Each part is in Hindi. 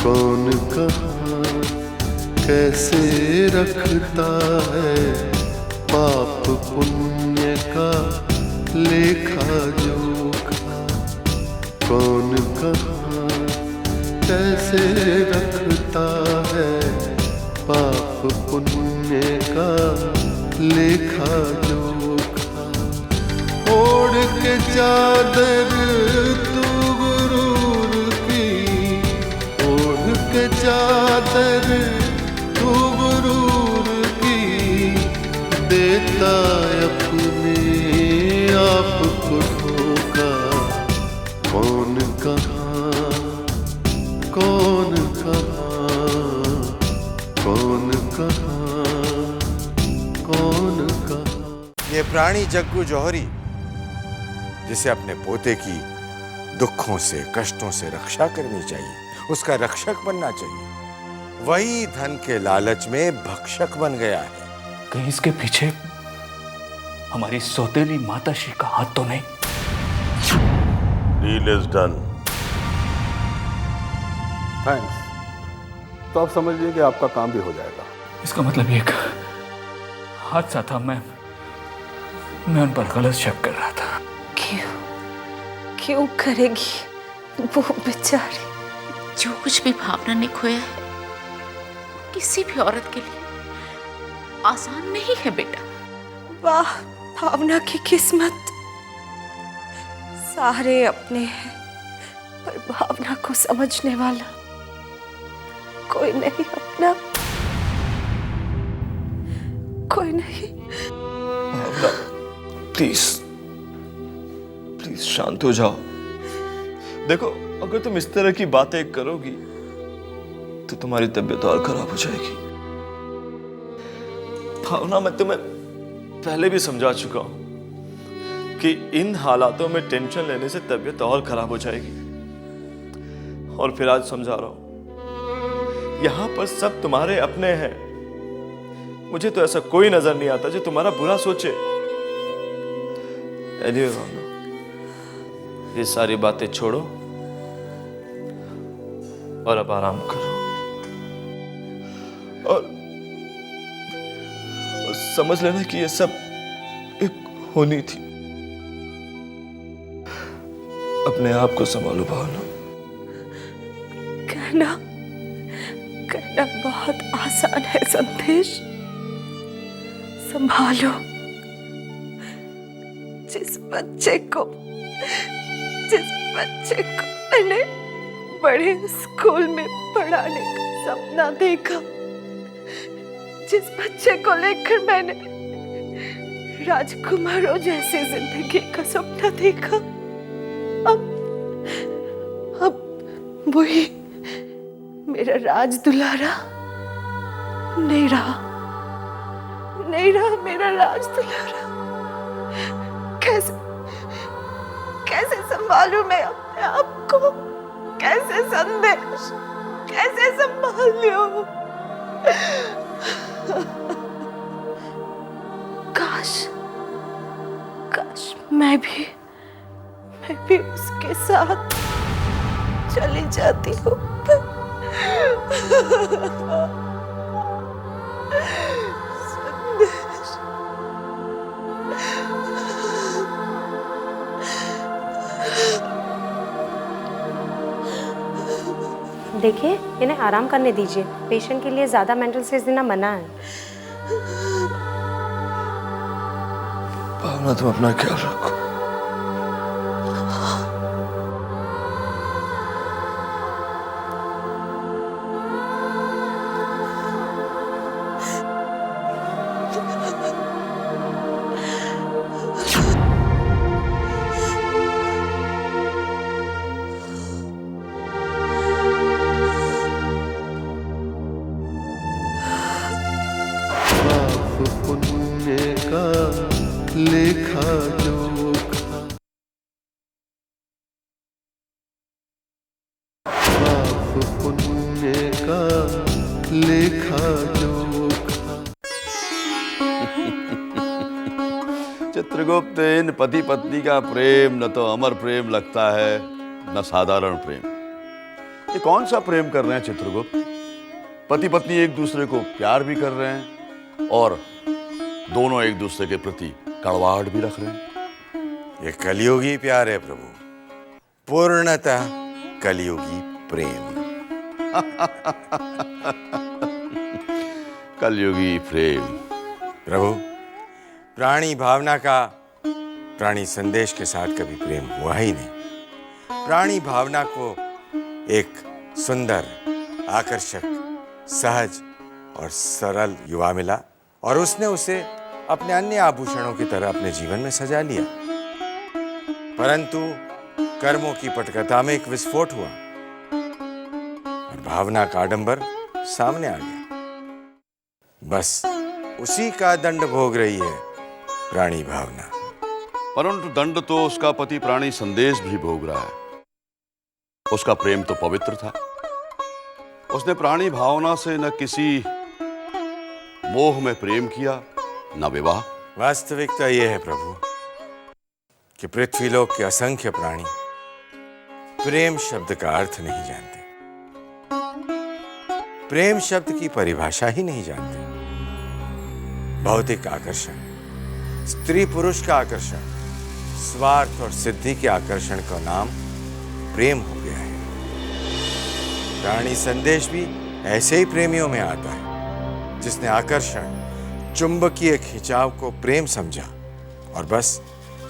कौन कहाँ कैसे रखता है पाप पुण्य का लेखा जोखा। कौन कहाँ कैसे रखता है पाप पुण्य का लेखा जोखा। ओढ़ के चादर तू गुरूर की, ओढ़ के चादर तू गुरूर की, देता अपने आप को धोखा। कौन कहाँ कौन कहाँ कौन कहाँ कौन कहाँ। ये प्राणी जग्गू जौहरी जिसे अपने पोते की दुखों से कष्टों से रक्षा करनी चाहिए, उसका रक्षक बनना चाहिए, वही धन के लालच में भक्षक बन गया है। कहीं इसके पीछे हमारी सौतेली माताश्री का हाथ तो नहीं? Deal is done. थैंक्स। तो आप समझ लीजिए कि आपका काम भी हो जाएगा। इसका मतलब ये हादसा था, मैं उन पर गलत शक कर रहा था। क्यों करेगी वो बेचारी? जो कुछ भी भावना ने खोया है किसी भी औरत के लिए आसान नहीं है बेटा। वाह भावना की किस्मत, सारे अपने हैं पर भावना को समझने वाला कोई नहीं अपना, कोई नहीं। भावना प्लीज प्लीज शांत हो जाओ। देखो अगर तुम इस तरह की बातें करोगी तो तुम्हारी तबीयत और खराब हो जाएगी। भावना मैं तुम्हें पहले भी समझा चुका हूं कि इन हालातों में टेंशन लेने से तबीयत और खराब हो जाएगी, और फिर आज समझा रहा हूं यहां पर सब तुम्हारे अपने हैं। मुझे तो ऐसा कोई नजर नहीं आता जो तुम्हारा बुरा सोचे। एनीवे भावना, ये सारी बातें छोड़ो और अब आराम करो और समझ लेना कि ये सब एक होनी थी। अपने आप को संभालो भावना। कहना बहुत आसान है संदेश, संभालो। जिस बच्चे को मैंने बड़े स्कूल में पढ़ाने का सपना देखा, जिस बच्चे को लेकर मैंने राजकुमारों जैसे जिंदगी का सपना देखा, अब वही मेरा राज दुलारा नहीं रहा मेरा राज दुलारा। कैसे संभालूं मैं अपने आप को? कैसे संदेश कैसे संभालूं? काश मैं भी उसके साथ चली जाती हूँ। देखिए इन्हें आराम करने दीजिए, पेशेंट के लिए ज्यादा मेंटल स्ट्रेस देना मना है। भावना तुम अपना ख्याल रखो। पुण्य का लेखा जोखा। पाप पुण्य का लेखा जोखा। चित्रगुप्त, इन पति पत्नी का प्रेम न तो अमर प्रेम लगता है न साधारण प्रेम। ये कौन सा प्रेम कर रहे हैं चित्रगुप्त? पति पत्नी एक दूसरे को प्यार भी कर रहे हैं और दोनों एक दूसरे के प्रति कड़वाहट भी रख रहे हैं। ये कलयुगी प्यार है प्रभु, पूर्णतः कलयुगी प्रेम। कलयुगी प्रेम। प्रभु, प्राणी भावना का प्राणी संदेश के साथ कभी प्रेम हुआ ही नहीं। प्राणी भावना को एक सुंदर, आकर्षक, सहज और सरल युवा मिला और उसने उसे अपने अन्य आभूषणों की तरह अपने जीवन में सजा लिया। परंतु कर्मों की पटकथा में एक विस्फोट हुआ और भावना का आडंबर सामने आ गया। बस उसी का दंड भोग रही है प्राणी भावना। परंतु दंड तो उसका पति प्राणी संदेश भी भोग रहा है। उसका प्रेम तो पवित्र था। उसने प्राणी भावना से न किसी मोह में प्रेम किया, न विवाह। वास्तविकता यह है प्रभु कि पृथ्वीलोक के असंख्य प्राणी प्रेम शब्द का अर्थ नहीं जानते, प्रेम शब्द की परिभाषा ही नहीं जानते। भौतिक आकर्षण, स्त्री पुरुष का आकर्षण, स्वार्थ और सिद्धि के आकर्षण का नाम प्रेम हो गया है। प्राणी संदेश भी ऐसे ही प्रेमियों में आता है जिसने आकर्षण, चुंबकीय खिंचाव को प्रेम समझा और बस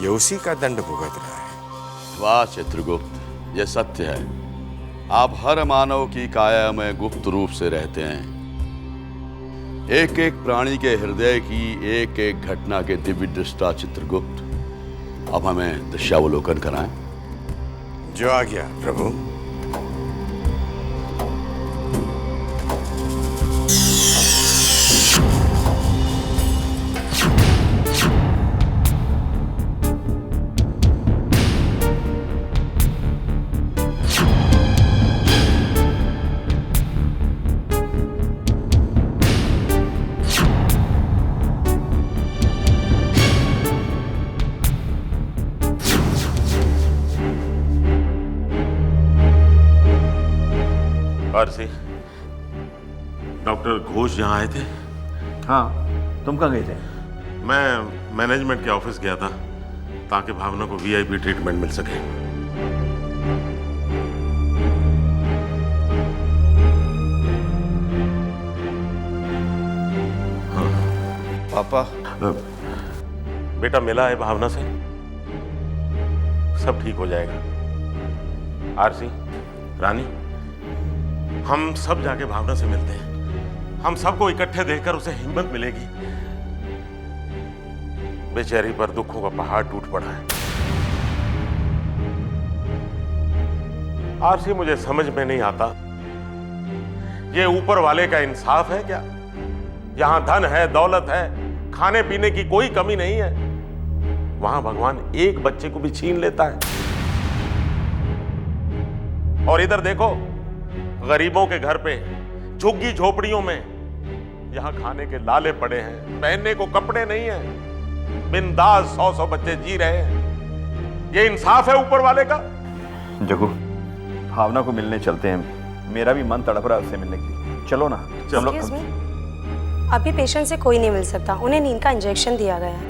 ये उसी का दंड भुगत रहा है। वाह चित्रगुप्त, यह सत्य है। आप हर मानव की काया में गुप्त रूप से रहते हैं। एक एक प्राणी के हृदय की एक एक घटना के दिव्य दृष्टा चित्रगुप्त। अब हमें दृश्यावलोकन कराएं। जो आ गया प्रभु। आरसी, डॉक्टर घोष यहाँ आए थे? हाँ, तुम कहाँ गए थे? मैं मैनेजमेंट के ऑफिस गया था ताकि भावना को वीआईपी ट्रीटमेंट मिल सके। हाँ। पापा, बेटा मिला है भावना से, सब ठीक हो जाएगा। आरसी, रानी, हम सब जाके भावना से मिलते हैं। हम सबको इकट्ठे देखकर उसे हिम्मत मिलेगी। बेचारी पर दुखों का पहाड़ टूट पड़ा है। आरसी, मुझे समझ में नहीं आता, ये ऊपर वाले का इंसाफ है क्या? यहां धन है, दौलत है, खाने पीने की कोई कमी नहीं है, वहां भगवान एक बच्चे को भी छीन लेता है। और इधर देखो, गरीबों के घर पे, झुग्गी झोपड़ियों में यहां खाने के लाले पड़े हैं, पहनने को कपड़े नहीं है, बिंदास 100-100 बच्चे जी रहे हैं। ये इंसाफ है ऊपर वाले का? जगू, भावना को मिलने चलते हैं। मेरा भी मन तड़प रहा है उससे मिलने के लिए। चलो ना। चलो। अभी पेशेंट से कोई नहीं मिल सकता, उन्हें नींद का इंजेक्शन दिया गया है।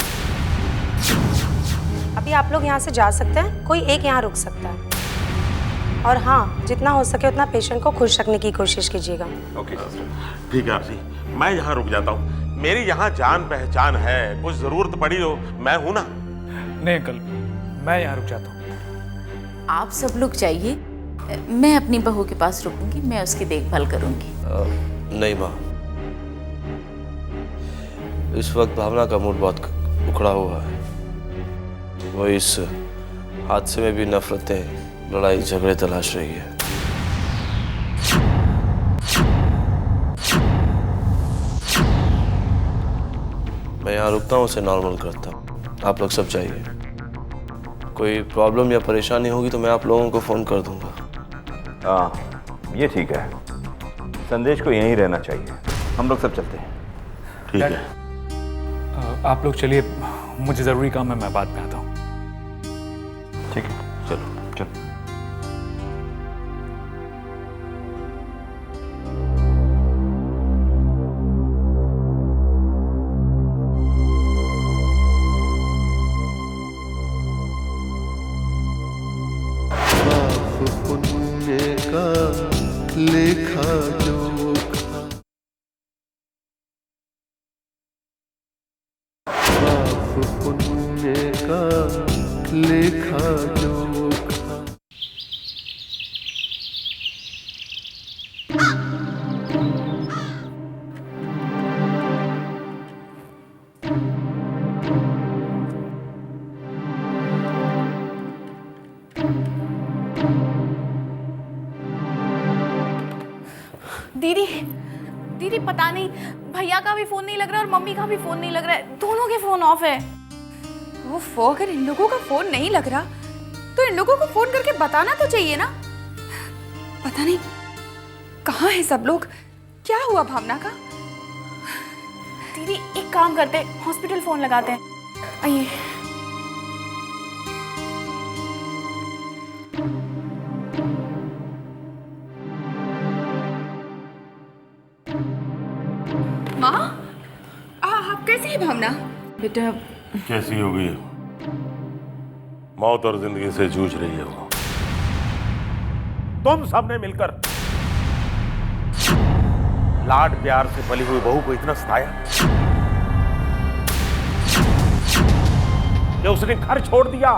अभी आप लोग यहाँ से जा सकते हैं, कोई एक यहाँ रुक सकता है। और हाँ, जितना हो सके उतना पेशेंट को खुश रखने की कोशिश कीजिएगा। ओके, ठीक है आरसी, मैं यहाँ रुक जाता हूँ। मेरी यहाँ जान पहचान है, कुछ जरूरत पड़ी हो मैं हूं ना। नहीं अंकल, मैं यहाँ रुक जाता हूँ। आप सब लोग जाइए, मैं अपनी बहू के पास रुकूंगी, मैं उसकी देखभाल करूंगी। नहीं माँ, इस वक्त भावना का मूड बहुत उखड़ा हुआ है। वो इस हादसे में भी नफरतें, लड़ाई झगड़े तलाश रही है। मैं यहाँ रुकता हूँ, उसे नॉर्मल करता हूँ। आप लोग सब जाइए। कोई प्रॉब्लम या परेशानी होगी तो मैं आप लोगों को फोन कर दूंगा। हाँ, ये ठीक है। संदेश को यहीं रहना चाहिए। हम लोग सब चलते हैं। ठीक है। आप लोग चलिए, मुझे ज़रूरी काम है, मैं बाद में आता हूँ। ठीक है, चलो चलो। पुण्य का लेखा जोखा, पाप पुण्य का लेखा जोखा। दीदी दीदी पता नहीं भैया का भी फोन नहीं लग रहा और मम्मी का भी फोन नहीं लग रहा है, दोनों के फोन ऑफ है। वो अगर इन लोगों का फोन नहीं लग रहा तो इन लोगों को फोन करके बताना तो चाहिए ना। पता नहीं कहाँ है सब लोग, क्या हुआ भावना का? दीदी एक काम करते हैं, हॉस्पिटल फोन लगाते हैं। आइए। माँ आप कैसी है भावना? बेटा कैसी हो गई? मौत और जिंदगी से जूझ रही है वो। तुम सबने मिलकर लाड प्यार से पली हुई बहू को इतना सताया कि उसने घर छोड़ दिया।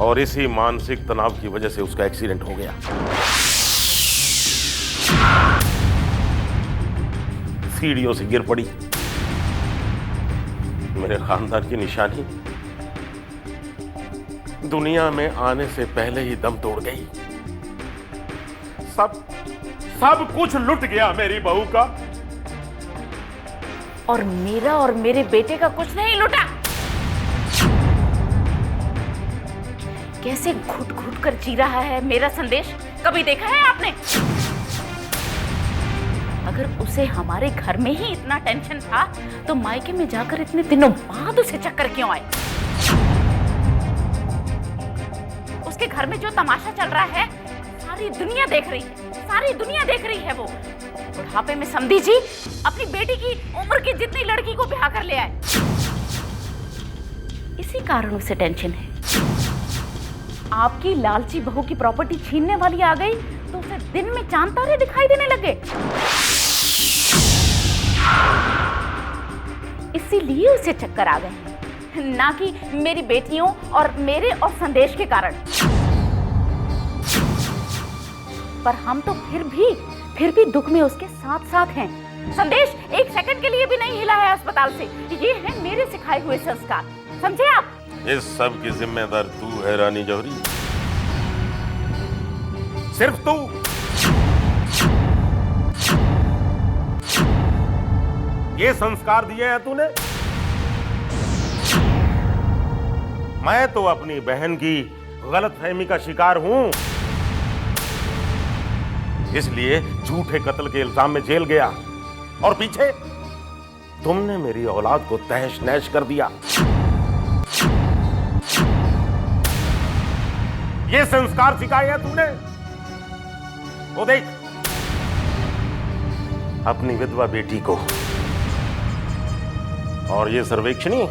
और इसी मानसिक तनाव की वजह से उसका एक्सीडेंट हो गया। सीढ़ियों से गिर पड़ी। मेरे खानदान की निशानी दुनिया में आने से पहले ही दम तोड़ गई। सब कुछ लुट गया मेरी बहू का। और मेरा और मेरे बेटे का कुछ नहीं लुटा। कैसे घुट घुट कर जी रहा है मेरा संदेश, कभी देखा है आपने? अगर उसे हमारे घर में ही इतना टेंशन था तो मायके में जाकर इतने दिनों बाद उसे चक्कर क्यों आए? उसके घर में जो तमाशा चल रहा है सारी दुनिया देख रही है, सारी दुनिया देख रही है। वो बुढ़ापे में समधी जी अपनी बेटी की उम्र की जितनी लड़की को ब्याह कर ले आए। इसी कारण उसे टेंशन है। आपकी लालची बहू की प्रॉपर्टी छीनने वाली आ गई तो उसे दिन में चांद तारे दिखाई देने लगे। इसीलिए उसे चक्कर आ गए, ना कि मेरी बेटियों और मेरे और संदेश के कारण। पर हम तो फिर भी दुख में उसके साथ साथ हैं। संदेश एक सेकंड के लिए भी नहीं हिला है अस्पताल से। ये है मेरे सिखाए हुए संस्कार, समझे आप? इस सब की जिम्मेदार तू है रानी जौहरी, सिर्फ तू। ये संस्कार दिए हैं तूने। मैं तो अपनी बहन की गलतफहमी का शिकार हूं, इसलिए झूठे कत्ल के इल्जाम में जेल गया। और पीछे तुमने मेरी औलाद को तहस नहस कर दिया। ये संस्कार सिखाए हैं तूने। वो देख अपनी विधवा बेटी को और ये सर्वेक्षणी,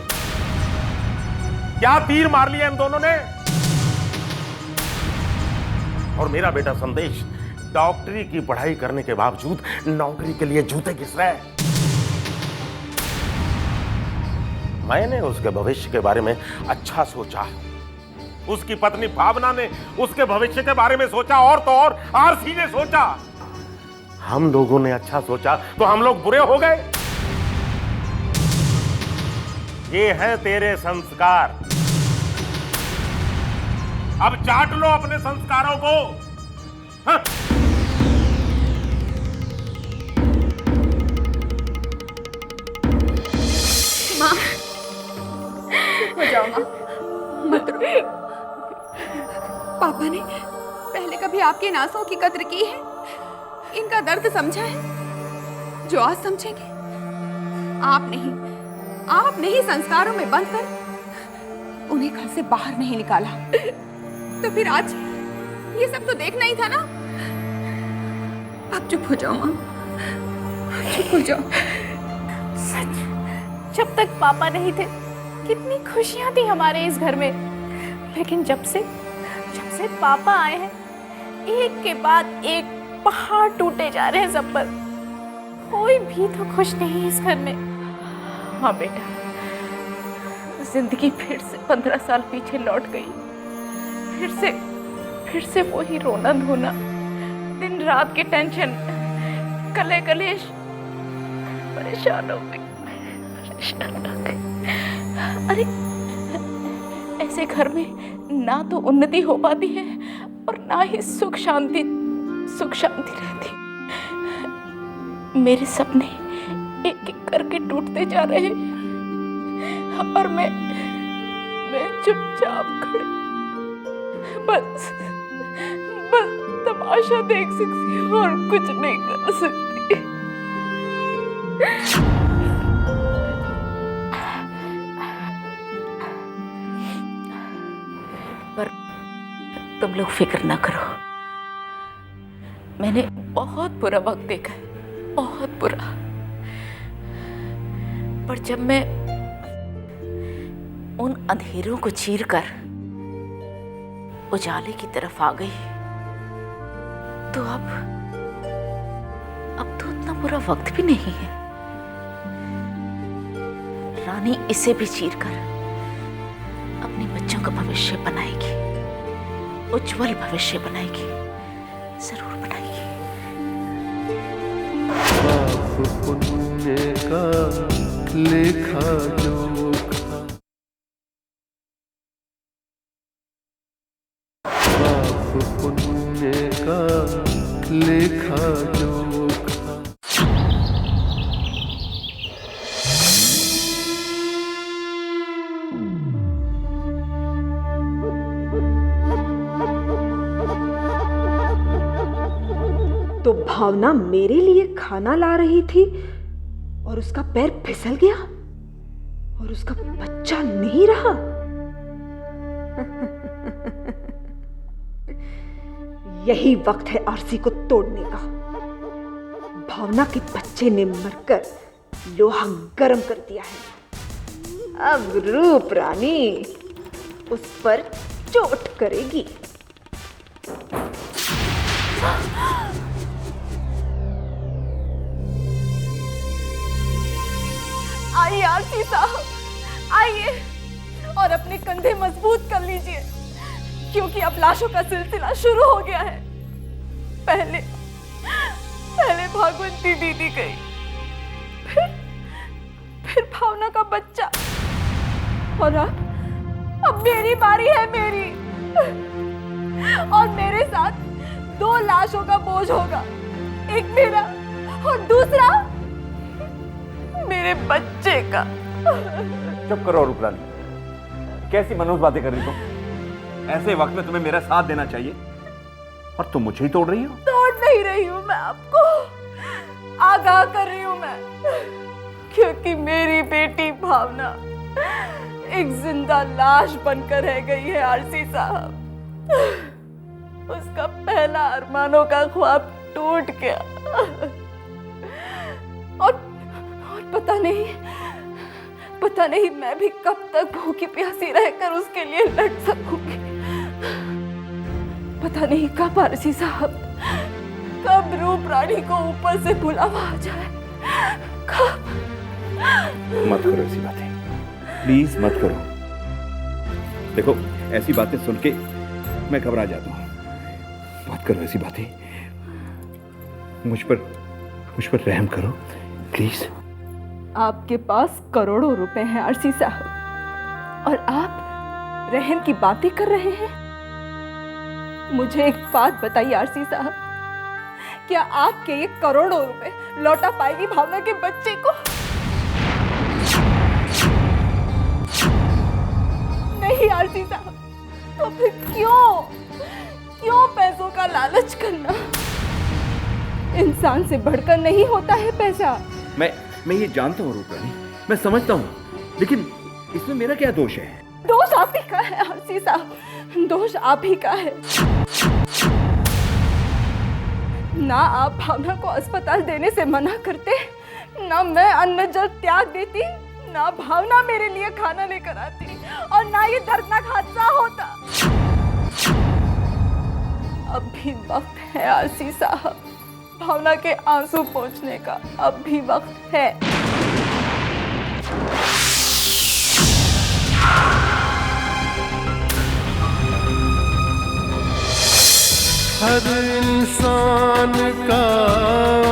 क्या तीर मार लिया इन दोनों ने। और मेरा बेटा संदेश डॉक्टरी की पढ़ाई करने के बावजूद नौकरी के लिए जूते घिस रहा है। मैंने उसके भविष्य के बारे में अच्छा सोचा, उसकी पत्नी भावना ने उसके भविष्य के बारे में सोचा, और तो और आरसी ने सोचा। हम लोगों ने अच्छा सोचा तो हम लोग बुरे हो गए। ये है तेरे संस्कार। अब चाट लो अपने संस्कारों को। हाँ? माँ चुप हो जाओ माँ, मत रो। पापा ने पहले कभी आपके इन आंसुओं की कद्र की है, इनका दर्द समझा है जो आज समझेंगे? आप नहीं संस्कारों में बंद कर उन्हें घर से बाहर नहीं निकाला, तो फिर आज ये सब तो देखना ही था ना। आप चुप हो जाओ माँ, चुप हो जाओ। सच, जब तक पापा नहीं थे कितनी खुशियां थी हमारे इस घर में, लेकिन जब से पापा आए हैं, एक के बाद एक पहाड़ टूटे जा रहे हैं सब पर। कोई भी तो खुश नहीं इस घर में। हाँ बेटा, जिंदगी फिर से 15 साल पीछे लौट गई। फिर से वही रोना धोना, दिन रात की टेंशन, कले कलेश, परेशान हो गई। अरे ऐसे घर में ना तो उन्नति हो पाती है और ना ही सुख शांति रहती। मेरे सपने एक एक करके टूटते जा रहे हैं और मैं चुपचाप खड़ी बस तमाशा देख सकती हूँ और कुछ नहीं कर सकती। पर तुम लोग फिक्र ना करो, मैंने बहुत बुरा वक्त देखा है, बहुत बुरा। पर जब मैं उन अंधेरों को चीरकर उजाले की तरफ आ गई, तो अब तो उतना बुरा वक्त भी नहीं है। रानी इसे भी चीरकर अपने बच्चों का भविष्य बनाएगी, उज्जवल भविष्य बनाएगी, जरूर बनाएगी। पाप पुण्य का लेखा जोखा, पाप पुण्य का लेखा जोखा। तो भावना मेरे लिए खाना ला रही थी और उसका पैर फिसल गया और उसका बच्चा नहीं रहा। यही वक्त है आरसी को तोड़ने का। भावना के बच्चे ने मरकर लोहा गर्म कर दिया है। अब रूप रानी उस पर चोट करेगी। आइए आरसी साहब, आइए और अपने कंधे मजबूत कर लीजिए, क्योंकि अब लाशों का सिलसिला शुरू हो गया है। पहले भागवती दीदी गई, फिर भावना का बच्चा, और अब मेरी बारी है, मेरी। और मेरे साथ 2 लाशों का बोझ होगा, एक मेरा और दूसरा मेरे बच्चे का। चुप करो रूपरानी, कैसी मनोज बातें कर रही तुम? ऐसे वक्त में तुम्हें मेरा साथ देना चाहिए और तुम मुझे ही तोड़ रही हो। तोड़ नहीं रही हूं मैं, आपको आगाह कर रही हूं मैं, क्योंकि मेरी बेटी भावना एक जिंदा लाश बनकर रह गई है आरसी साहब। उसका पहला अरमानों का ख्वाब टूट गया और पता नहीं मैं भी कब तक भूखी प्यासी रहकर उसके लिए लड़ सकूंगी। पता नहीं कब आरसी साहब, कब रूप रानी को ऊपर से बुलावा आ जाए, कब। मत करो ऐसी बातें, प्लीज मत करो। देखो ऐसी बातें सुन के मैं घबरा जाता हूँ। मत करो ऐसी बातें, मुझ पर रहम करो प्लीज। आपके पास करोड़ों रुपए हैं आरसी साहब, और आप रहम की बातें कर रहे हैं। मुझे एक बात बताइए आरसी साहब, क्या आपके ये करोड़ों रुपए लौटा पाएगी भावना के बच्चे को? नहीं आरसी साहब, तो फिर क्यों पैसों का लालच करना? इंसान से बढ़कर नहीं होता है पैसा। मैं ये जानता हूँ रूपरानी, मैं समझता हूँ, लेकिन इसमें मेरा क्या दोष है? दोष आप ही का है आरसी साहब, दोष आप ही का है। ना आप भावना को अस्पताल देने से मना करते, ना मैं अन्न जल त्याग देती, ना भावना मेरे लिए खाना लेकर आती और ना ये दर्दनाक हादसा होता। अब भी वक्त है आरसी साहब, भावना के आंसू पोंछने का अब भी वक्त है। हर इंसान का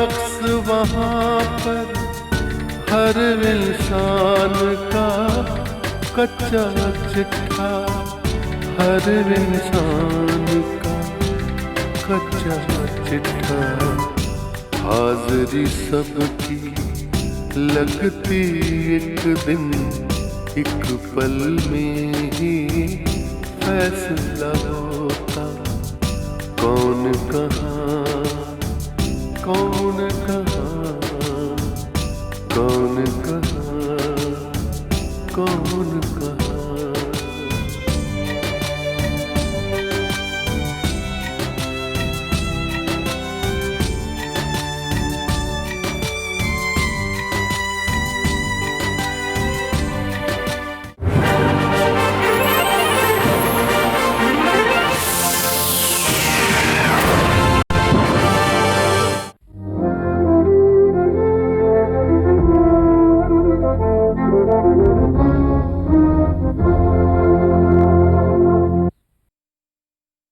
अक्स वहाँ पर, हर इंसान का कच्चा चिट्ठा, हर इंसान का कच्चा चिट्ठा। हाज़िरी सबकी लगती एक दिन, एक पल में ही फैसला होता। कौन कहाँ, कौन कहाँ, कौन कहाँ, कौन कहाँ।